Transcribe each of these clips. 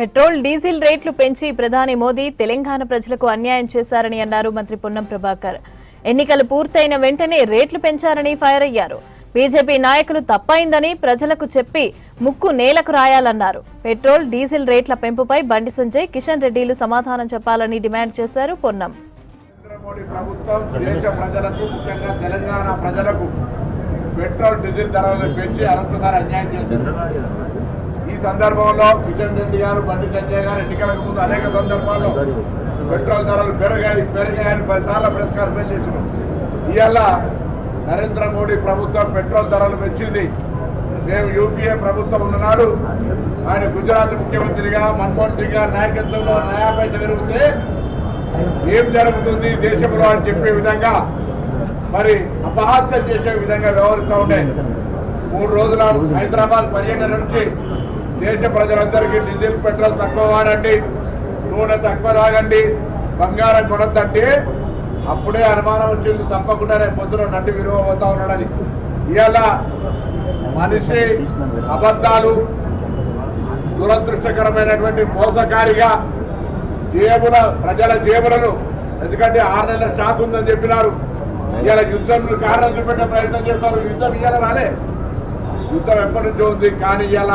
Petrol diesel రేట్లు పెంచి ప్రధాని మోదీ తెలంగాణ ప్రజలకు అన్యాయం చేశారని అన్నారు మంత్రి పొన్నం ప్రభాకర్. ఎన్నికలు పూర్తయిన వెంటనే రేట్లు పెంచారని ఫైర్ అయ్యారు. బీజేపీ నాయకులు తప్పైందని ప్రజలకు చెప్పి ముక్కు నేలకు రాయాలన్నారు. పెట్రోల్ డీజిల్ రేట్ల పెంపుపై బండి సంజయ్, కిషన్ రెడ్డిలు సమాధానం చెప్పాలని డిమాండ్ చేశారు పొన్నం. పెట్రోల్ డీజిల్ ధరలను పెంచి అనంతసారి అన్యాయం చేసింది. ఈ సందర్భంలో కిషన్ రెడ్డి గారు, బండి సంజయ్ గారు ఎన్నికలకు ముందు అనేక సందర్భాల్లో పెట్రోల్ ధరలు పెరిగాయని 10 సార్లు ప్రెస్ కాన్ఫరెన్స్ చేసినాం. ఇవాళ నరేంద్ర మోడీ ప్రభుత్వం పెట్రోల్ ధరలు పెంచింది. మేము యూపీఏ ప్రభుత్వం ఉన్ననాడు ఆయన గుజరాత్ ముఖ్యమంత్రిగా మన్మోహన్ సింగ్ గారి నాయకత్వంలో నయా పైస పెరిగితే ఏం జరుగుతుంది దేశంలో అని చెప్పే విధంగా మరి అపహాస్యం చేసే విధంగా వ్యవహరిస్తూ ఉండే. 3 రోజుల హైదరాబాద్ పర్యటన నుంచి దేశ ప్రజలందరికీ డీజిల్ పెట్రోల్ తక్కువ వాడండి, నూనె తక్కువ తాగండి, బంగారం కొనద్దంటే అప్పుడే అనుమానం వచ్చింది. తప్పకుండా రేపు పొద్దున నడ్డి విరువబోతా ఉన్నాడని. ఇవాళ మనిషి అబద్ధాలు, దురదృష్టకరమైనటువంటి మోసకారిగా ప్రజల జేబులను, ఎందుకంటే 6 నెలల స్టాక్ ఉందని చెప్పినారు. ఇవాళ యుద్ధం కారణం చూపెట్టే ప్రయత్నం చేస్తారు. యుద్ధం ఇవాళ రాలే, యుద్ధం ఎప్పటి నుంచో ఉంది. కానీ ఇవాళ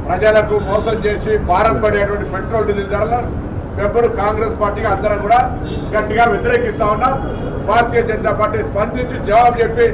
ప్రజలకు మోసం చేసి భారం పడేటువంటి పెట్రోల్ డీజిల్ ధరలను పెంపుడు కాంగ్రెస్ పార్టీగా అందరం కూడా గట్టిగా వ్యతిరేకిస్తా ఉన్నాం. భారతీయ జనతా పార్టీ స్పందించి జవాబు చెప్పి